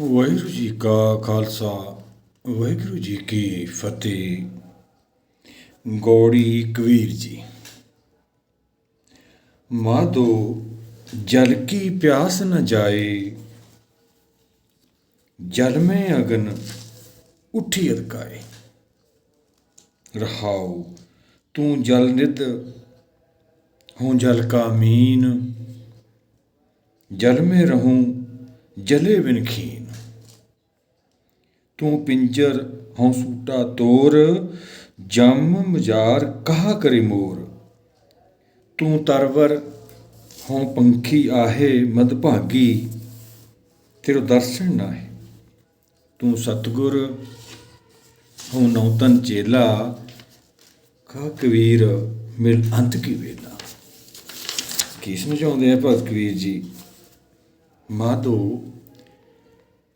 ਵਾਹਿਗੁਰੂ ਜੀ ਕਾ ਖਾਲਸਾ ਵਾਹਿਗੁਰੂ ਜੀ ਕੀ ਫਤਿਹ। ਗੌੜੀ ਕਬੀਰ ਜੀ। ਮਾਧੋ ਜਲ ਕੀ ਪਿਆਸ ਨ ਜਾਏ, ਜਲ में अगन उठी अदकाए। रहाओ तू जल निध हूँ जल का मीन, जल में रहूं जले बिन खीन। तू पिंजर हों सूटा तोर, जम मजार कहा करे मोर। तू तरवर हों पंखी आहे मदभागी, तेरो दर्शन ना है। तू सतगुर हों नौतन चेला, कहा कबीर मिल अंत की वेला। की समझाते हैं भगत कबीर जी। माधो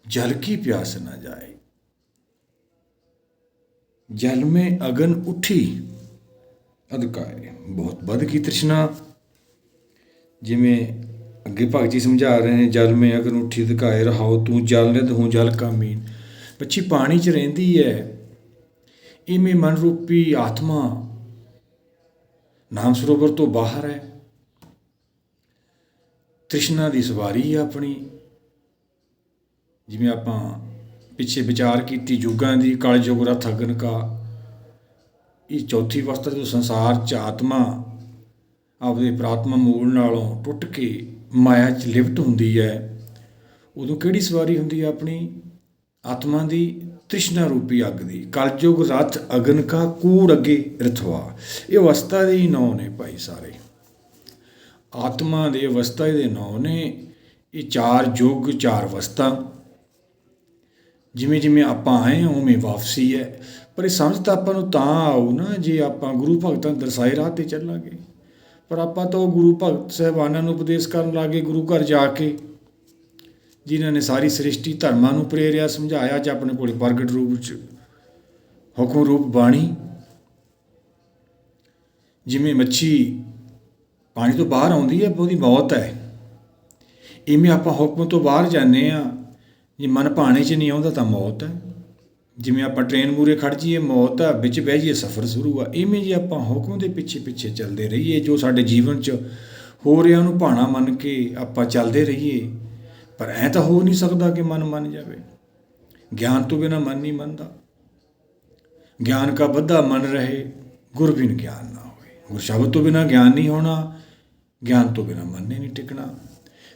जल की प्यास न जाए, जल में अगन उठी अदकाए। बहुत बद की तृष्णा, जिमें अगे भगत जी समझा रहे हैं। जल में अगन उठी अदकाए, रहाओ तू जल निध हूँ जल का मीन। पक्षी पानी च रहिंदी है, इवें मन रूपी आत्मा नाम सरोवर तो बाहर है। तृष्णा की सवारी है अपनी। जिमें आप पिछे विचार की युगां की कल युग रथ अगन का, ये चौथी अवस्था जो संसार च आत्मा आपदे प्रात्मा मूल नालों टुट के माया च लिप्त हुंदी है, उदों किहड़ी सवारी हुंदी है अपनी आत्मा की? तृष्णा रूपी अग की। कलयुग रथ अगन का कूड़ अगे रथवा। ये अवस्था के ही नौ ने भाई सारे। आत्मा के अवस्था के नौ ने। ये चार युग चार अवस्था। जिमें जिमें आप आए उवें वापसी है। पर ये समझ तो आपां नूं तां आऊ ना जे आपां गुरु भगतां दरसाए राह ते चलांगे। पर आपां तो गुरु भगत साहिबानां नूं उपदेश करन लागे गुरु घर जाके, जिन्हां ने सारी सृष्टि धर्मां नूं प्रेरिया समझाया। च अपने कोल प्रगट रूप च हुक्म रूप बाणी। जिमें मच्छी पानी तो बाहर आउंदी है, ਉਹਦੀ मौत है। इवें आपां हुक्म तो बाहर जाने आ, जे मन भाने च नहीं आउंदा तां मौत है। जिमें आपां ट्रेन मूहरे खड़ जाइए मौत है, विच बह जाइए सफ़र शुरू आ। इवें जे आपां हुक्म दे पिछे पिछे चलते रहिए, जो साडे जीवन च हो रिहा ਉਹਨੂੰ भाणा मन के आपां चलते रहिए। पर ऐ तो हो नहीं सकता कि मन मन जाए। ज्ञान तो बिना मन नहीं मनता। ज्ञान का बद्धा मन रहे, गुर बिन ज्ञान ना होए। गुर शब्द तो बिना ज्ञान नहीं होना, ज्ञान तो बिना मन ने नहीं टिकना।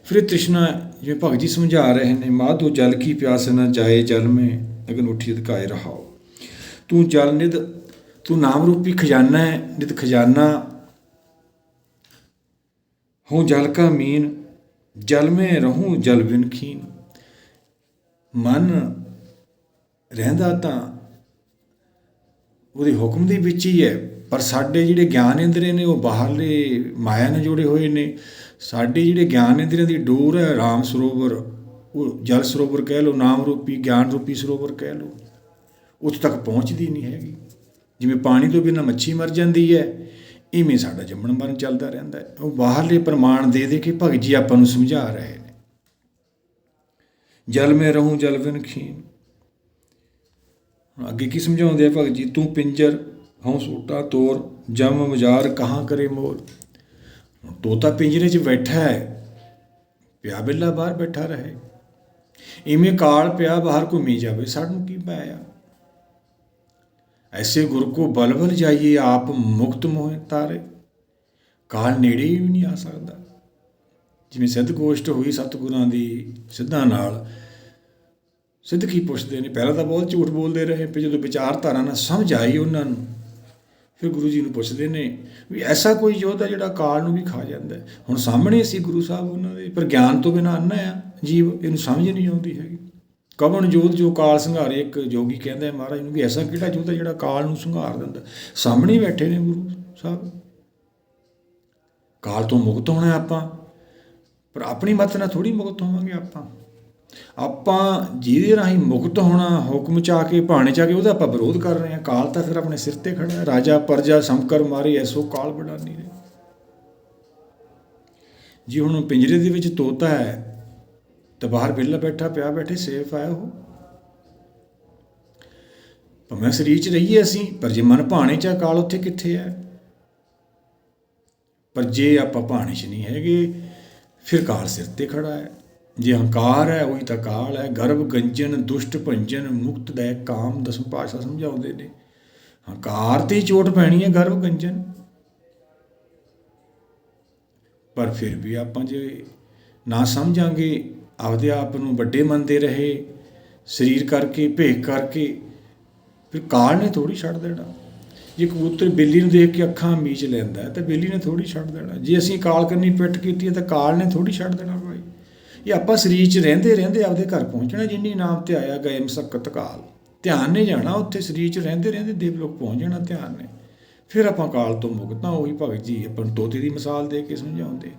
फिर तृष्णा जिवें भगत जी समझा रहे हैं। माधो जल की प्यास न जाए, जल में अगन उठी अदकाए। रहाओ तू जल निध, तू नाम रूपी खजाना है। निध खजाना हूँ जल का मीन, जल में रहूं जल बिन खीन। मन रहिंदा तां ਉਹਦੇ ਹੁਕਮ ਦੇ ਵਿੱਚ ਹੀ ਹੈ। ਪਰ ਸਾਡੇ ਜਿਹੜੇ ਗਿਆਨ ਇੰਦਰੀ ਨੇ ਉਹ ਬਾਹਰਲੇ ਮਾਇਆ ਨਾਲ ਜੁੜੇ ਹੋਏ ਨੇ। ਸਾਡੇ ਜਿਹੜੇ ਗਿਆਨ ਇੰਦਰੀਆਂ ਦੀ ਡੋਰ ਹੈ ਰਾਮ ਸਰੋਵਰ, ਉਹ ਜਲ ਸਰੋਵਰ ਕਹਿ ਲਓ, ਨਾਮ ਰੂਪੀ ਗਿਆਨ ਰੂਪੀ ਸਰੋਵਰ ਕਹਿ ਲਓ, ਉੱਥੇ ਤੱਕ ਪਹੁੰਚਦੀ ਨਹੀਂ ਹੈਗੀ। ਜਿਵੇਂ ਪਾਣੀ ਤੋਂ ਬਿਨਾਂ ਮੱਛੀ ਮਰ ਜਾਂਦੀ ਹੈ, ਇਵੇਂ ਸਾਡਾ ਜੰਮਣ ਮਰਨ ਚੱਲਦਾ ਰਹਿੰਦਾ ਹੈ। ਉਹ ਬਾਹਰਲੇ ਪ੍ਰਮਾਣ ਦੇ ਦੇ ਕੇ ਭਗਤ ਜੀ ਆਪਾਂ ਨੂੰ ਸਮਝਾ ਰਹੇ ਨੇ। ਜਲ ਮੈਂ ਰਹੂੰ ਜਲ ਬਿਨ ਖੀਨ। ਅੱਗੇ ਕੀ ਸਮਝਾਉਂਦੇ ਆ ਭਗਤ ਜੀ? ਤੂੰ ਪਿੰਜਰ ਹਉ ਸੂਟਾ ਤੋਰ, ਜਮ ਮਜ਼ਾਰ ਕਹਾਂ ਕਰੇ ਮੋਰ। ਤੋਤਾ ਪਿੰਜਰੇ 'ਚ ਬੈਠਾ ਹੈ, ਪਿਆ ਬਿੱਲਾ ਬਾਹਰ ਬੈਠਾ ਰਹੇ। ਇਵੇਂ ਕਾਲ ਪਿਆ ਬਾਹਰ ਘੁੰਮੀ ਜਾਵੇ, ਸਾਨੂੰ ਕੀ ਪਾਇਆ। ऐसे गुरु को बल बल जाइए, आप मुक्त मोह तारे। काल नेड़े ही नहीं आ सकता। जिवें सिद्ध गोष्ठ हुई सतगुरां दी सिद्धां नाल, सिद्ध की पुछदे ने। पहलां तां बहुत झूठ बोलते रहे, फिर जदों विचारधारा नाल समझ आई उन्हां नूं, फिर गुरु जी नूं पुछदे ने भी ऐसा कोई योद्धा जिहड़ा काल नूं भी खा जांदा है। हुण सामणे सी गुरु साहब उन्हां दे, पर ज्ञान तो बिना अन्ना आ जीव, इहनूं समझ नहीं आउंदी हैगी। कवन जोध जो काल संघारे, एक जोगी कहता है महाराज नूं भी ऐसा किहड़ा जोध है जिहड़ा काल नूं संघार दिंदा। सामने ही बैठे ने गुरु साहब। काल तो मुक्त होना आपां, पर अपनी मत नाल थोड़ी मुक्त होवांगे आपां। आपां जिहदे राहीं मुक्त होना, हुक्म च आके भाणे च आके, ਉਹਦਾ ਆਪਾਂ ਵਿਰੋਧ ਕਰ ਰਹੇ ਹਾਂ। काल ਤਾਂ ਫਿਰ ਆਪਣੇ ਸਿਰ ਤੇ ਖੜਾ है। राजा प्रजा समकर मारे, ऐसो काल बड़ानी ने। जी हुण पिंजरे दे विच तोता है, ਤਾਂ ਬਾਹਰ ਵਿਹਲਾ ਬੈਠਾ ਪਿਆ ਬੈਠੇ ਸੇਫ ਹੈ ਉਹ। ਭਾਵੇਂ ਸਰੀਰ 'ਚ ਰਹੀਏ ਅਸੀਂ, ਪਰ ਜੇ ਮਨ ਭਾਣੇ 'ਚ ਅਕਾਲ ਉੱਥੇ ਕਿੱਥੇ ਹੈ? ਪਰ ਜੇ ਆਪਾਂ ਭਾਣੇ 'ਚ ਨਹੀਂ ਹੈਗੇ ਫਿਰ ਕਾਲ ਸਿਰ 'ਤੇ ਖੜਾ ਹੈ। ਜੇ ਹੰਕਾਰ ਹੈ ਉਹੀ ਤਾਂ ਕਾਲ ਹੈ। ਗਰਭ ਗੰਜਨ ਦੁਸ਼ਟ ਭੰਜਨ ਮੁਕਤ ਦੈ ਕਾਮ, ਦਸਮ ਪਾਤਸ਼ਾਹ ਸਮਝਾਉਂਦੇ ਨੇ। ਹੰਕਾਰ 'ਤੇ ਹੀ ਚੋਟ ਪੈਣੀ ਹੈ, ਗਰਭ ਗੰਜਨ। ਪਰ ਫਿਰ ਵੀ ਆਪਾਂ ਜੇ ਨਾ ਸਮਝਾਂਗੇ, ਆਪਦੇ ਆਪ ਨੂੰ ਵੱਡੇ ਮੰਨਦੇ ਰਹੇ ਸਰੀਰ ਕਰਕੇ, ਭੇਖ ਕਰਕੇ, ਫਿਰ ਕਾਲ ਨੇ ਥੋੜ੍ਹੀ ਛੱਡ ਦੇਣਾ। ਜੇ ਕਬੂਤਰ ਬਿੱਲੀ ਨੂੰ ਦੇਖ ਕੇ ਅੱਖਾਂ ਮੀਚ ਲੈਂਦਾ ਤਾਂ ਬਿੱਲੀ ਨੇ ਥੋੜ੍ਹੀ ਛੱਡ ਦੇਣਾ। ਜੇ ਅਸੀਂ ਕਾਲ ਕਰਨੀ ਪਿੱਠ ਕੀਤੀ ਹੈ ਤਾਂ ਕਾਲ ਨੇ ਥੋੜ੍ਹੀ ਛੱਡ ਦੇਣਾ ਭਾਈ। ਇਹ ਆਪਾਂ ਸਰੀਰ 'ਚ ਰਹਿੰਦੇ ਰਹਿੰਦੇ ਆਪਦੇ ਘਰ ਪਹੁੰਚਣਾ। ਜਿੰਨੀ ਨਾਮ ਤੇ ਆਇਆ ਗਏ ਮਸਕਤ ਕਾਲ, ਧਿਆਨ ਨੇ ਜਾਣਾ ਉੱਥੇ। ਸਰੀਰ 'ਚ ਰਹਿੰਦੇ ਰਹਿੰਦੇ ਦੇਵਲੋਕ ਪਹੁੰਚ ਜਾਣਾ ਧਿਆਨ ਨੇ। ਫਿਰ ਆਪਾਂ ਕਾਲ ਤੋਂ ਮੁਕਤ ਹਾਂ। ਉਹੀ ਭਗਤ ਜੀ ਆਪਾਂ ਨੂੰ ਤੋਤੇ ਦੀ ਮਿਸਾਲ ਦੇ ਕੇ ਸਮਝਾਉਂਦੇ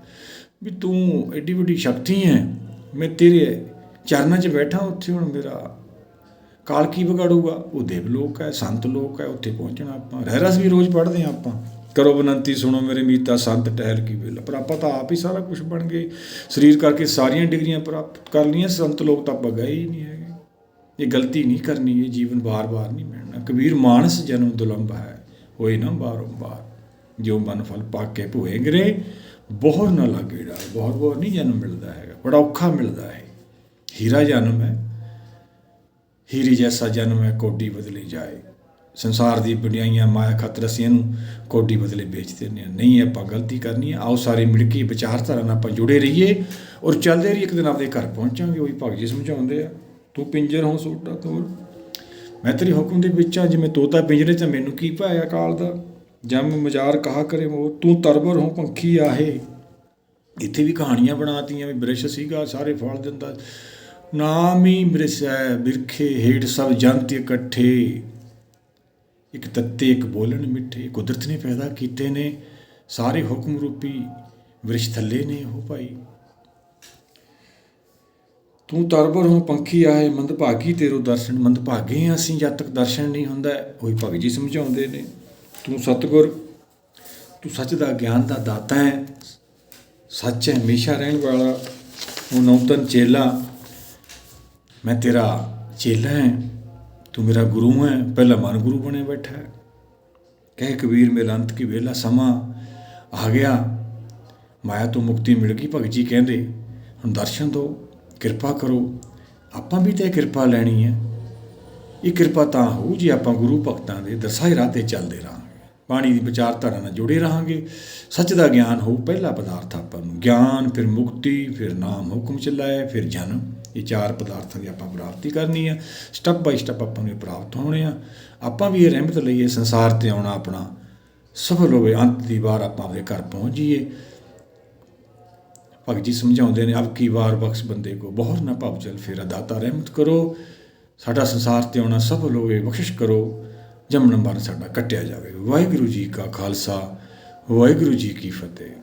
ਵੀ ਤੂੰ ਐਡੀ ਵੱਡੀ ਸ਼ਕਤੀ ਹੈ, ਮੈਂ ਤੇਰੇ ਚਰਨਾਂ 'ਚ ਬੈਠਾ, ਉੱਥੇ ਹੁਣ ਮੇਰਾ ਕਾਲ ਕੀ ਵਿਗਾੜੂਗਾ? ਉਹ ਦੇਵਲੋਕ ਹੈ, ਸੰਤ ਲੋਕ ਹੈ, ਉੱਥੇ ਪਹੁੰਚਣਾ ਆਪਾਂ। ਰਹਿਰਸ ਵੀ ਰੋਜ਼ ਪੜ੍ਹਦੇ ਹਾਂ ਆਪਾਂ, ਕਰੋ ਬੇਨੰਤੀ ਸੁਣੋ ਮੇਰੇ ਮੀਤਾ ਸੰਤ ਟਹਿਲ ਕੀ ਵੇਲਾ। ਪਰ ਆਪਾਂ ਤਾਂ ਆਪ ਹੀ ਸਾਰਾ ਕੁਛ ਬਣ ਗਏ। ਸਰੀਰ ਕਰਕੇ ਸਾਰੀਆਂ ਡਿਗਰੀਆਂ ਪ੍ਰਾਪਤ ਕਰ ਲਈਆਂ, ਸੰਤ ਲੋਕ ਤਾਂ ਆਪਾਂ ਗਏ ਹੀ ਨਹੀਂ ਹੈਗੇ। ਇਹ ਗਲਤੀ ਨਹੀਂ ਕਰਨੀ, ਇਹ ਜੀਵਨ ਵਾਰ-ਵਾਰ ਨਹੀਂ ਮਿਲਣਾ। ਕਬੀਰ ਮਾਨਸ ਜਨਮ ਦੁਲੰਭ ਹੈ, ਹੋਏ ਨਾ ਬਾਰੰਬਾਰ। ਜੋ ਮਨ ਫਲ ਪਾਕੇ ਭੋਏ ਗਰੇ, ਬਹੁਤ ਨਾ ਲਾਗੇ ਡਾਰ। ਬਹੁਤ ਬਹੁਤ ਨਹੀਂ ਜਨਮ ਮਿਲਦਾ ਹੈਗਾ, ਬੜਾ ਔਖਾ ਮਿਲਦਾ ਹੈ। ਹੀਰਾ ਜਨਮ ਹੈ, ਹੀਰੇ ਜੈਸਾ ਜਨਮ ਹੈ, ਕੋਡੀ ਬਦਲੇ ਜਾਏ। ਸੰਸਾਰ ਦੀ ਵਡਿਆਈਆਂ ਮਾਇਆ ਖਾਤਰ ਅਸੀਂ ਇਹਨੂੰ ਕੋਡੀ ਬਦਲੇ ਵੇਚ ਦਿੰਦੇ ਹਾਂ। ਨਹੀਂ, ਆਪਾਂ ਗਲਤੀ ਕਰਨੀ ਹੈ। ਆਓ ਸਾਰੇ ਮਿਲ ਕੇ ਵਿਚਾਰਧਾਰਾ ਨਾਲ ਆਪਾਂ ਜੁੜੇ ਰਹੀਏ ਔਰ ਚੱਲਦੇ ਰਹੀਏ। ਇੱਕ ਦਿਨ ਆਪਦੇ ਘਰ ਪਹੁੰਚਾਂਗੇ। ਉਹੀ ਭਗਤ ਜੀ ਸਮਝਾਉਂਦੇ ਆ, ਤੂੰ ਪਿੰਜਰ ਹੋ ਸੋਟਾ ਤੋਰ, ਮੈਂ ਤੇਰੇ ਹੁਕਮ ਦੇ ਵਿੱਚ ਆ। ਜਿਵੇਂ ਤੋਤਾ ਪਿੰਜਰੇ 'ਚ, ਮੈਨੂੰ ਕੀ ਭਾਇਆ ਕਾਲ ਦਾ। ਜਮ ਮਜ਼ਾਰ ਕਹਾ ਕਰੇ ਮੋਰ, ਤੂੰ ਤਰਬਰ ਹੋ ਪੰਖੀ ਆਹੇ। ਇੱਥੇ ਵੀ ਕਹਾਣੀਆਂ ਬਣਾਤੀਆਂ ਵੀ ਬ੍ਰਿਸ਼ ਸੀਗਾ, ਸਾਰੇ ਫਲ ਦਿੰਦਾ। ਨਾਮ ਹੀ ਬ੍ਰਿਸ਼ ਹੈ, ਬਿਰਖੇ ਹੇਠ ਸਭ ਜੰਤ ਇਕੱਠੇ, ਇੱਕ ਤੱਤੇ ਇੱਕ ਬੋਲਣ ਮਿੱਠੇ। ਕੁਦਰਤ ਨੇ ਪੈਦਾ ਕੀਤੇ ਨੇ, ਸਾਰੇ ਹੁਕਮ ਰੂਪੀ ਬ੍ਰਿਸ਼ ਥੱਲੇ ਨੇ ਉਹ ਭਾਈ। ਤੂੰ ਤਰਬਰ ਹੋ ਪੰਖੀ ਆਏ, ਮੰਦਭਾਗੀ ਤੇਰੋ ਦਰਸ਼ਨ। ਮੰਦਭਾਗੇ ਹਾਂ ਅਸੀਂ ਜਦ ਤੱਕ ਦਰਸ਼ਨ ਨਹੀਂ ਹੁੰਦਾ। ਉਹੀ ਭਗਤ ਜੀ ਸਮਝਾਉਂਦੇ ਨੇ, ਤੂੰ ਸਤਿਗੁਰ, ਤੂੰ ਸੱਚ ਦਾ ਗਿਆਨ ਦਾ ਦਾਤਾ ਹੈ, ਸੱਚ ਹੈ ਹਮੇਸ਼ਾ ਰਹਿਣ ਵਾਲਾ। ਉਹ ਨੌਤਨ ਚੇਲਾ, ਮੈਂ ਤੇਰਾ ਚੇਲਾ ਹੈ, ਤੂੰ ਮੇਰਾ ਗੁਰੂ ਹੈ। ਪਹਿਲਾਂ ਮਨ ਗੁਰੂ ਬਣੇ ਬੈਠਾ ਹੈ। ਕਹੇ ਕਬੀਰ ਮੇਰਾ ਅੰਤ ਕੀ ਵੇਲਾ, ਸਮਾਂ ਆ ਗਿਆ, ਮਾਇਆ ਤੋਂ ਮੁਕਤੀ ਮਿਲ ਗਈ। ਭਗਤ ਜੀ ਕਹਿੰਦੇ ਹੁਣ ਦਰਸ਼ਨ ਦਿਓ, ਕਿਰਪਾ ਕਰੋ। ਆਪਾਂ ਵੀ ਤਾਂ ਇਹ ਕਿਰਪਾ ਲੈਣੀ ਹੈ। ਇਹ ਕਿਰਪਾ ਤਾਂ ਹੋਊ ਜੇ ਆਪਾਂ ਗੁਰੂ ਭਗਤਾਂ ਦੇ ਦਰਸਾਏ ਰਾਹ 'ਤੇ ਚੱਲਦੇ ਰਹਾਂਗੇ, ਬਾਣੀ ਦੀ ਵਿਚਾਰਧਾਰਾ ਨਾਲ ਜੁੜੇ ਰਹਾਂਗੇ। ਸੱਚ ਦਾ ਗਿਆਨ ਹੋਊ ਪਹਿਲਾ ਪਦਾਰਥ ਆਪਾਂ ਨੂੰ। ਗਿਆਨ, ਫਿਰ ਮੁਕਤੀ, ਫਿਰ ਨਾਮ ਹੁਕਮ ਚਲਾਏ, ਫਿਰ ਜਨਮ। ਇਹ ਚਾਰ ਪਦਾਰਥਾਂ ਦੀ ਆਪਾਂ ਪ੍ਰਾਪਤੀ ਕਰਨੀ ਆ। ਸਟੈਪ ਬਾਈ ਸਟੈਪ ਆਪਾਂ ਨੂੰ ਇਹ ਪ੍ਰਾਪਤ ਹੋਣੇ ਆ। ਆਪਾਂ ਵੀ ਇਹ ਰਹਿਮਤ ਲਈਏ, ਸੰਸਾਰ 'ਤੇ ਆਉਣਾ ਆਪਣਾ ਸਫਲ ਹੋਵੇ, ਅੰਤ ਦੀ ਵਾਰ ਆਪਾਂ ਆਪਣੇ ਘਰ ਪਹੁੰਚ ਜਾਈਏ। ਭਗਤ ਜੀ ਸਮਝਾਉਂਦੇ ਨੇ, ਅਬ ਕੀ ਵਾਰ ਬਖਸ਼ ਬੰਦੇ ਕੋ, ਬਹੁਤ ਨਾ ਭਵ ਚਲ ਫੇਰਾ, ਦਾਤਾ ਰਹਿਮਤ ਕਰੋ। ਸਾਡਾ ਸੰਸਾਰ 'ਤੇ ਆਉਣਾ ਸਫਲ ਹੋਵੇ, ਬਖਸ਼ਿਸ਼ ਕਰੋ, ਜੰਮਣ ਮਰਨ ਸਾਡਾ ਕੱਟਿਆ ਜਾਵੇ। ਵਾਹਿਗੁਰੂ ਜੀ ਕਾ ਖਾਲਸਾ, ਵਾਹਿਗੁਰੂ ਜੀ ਕੀ ਫਤਿਹ।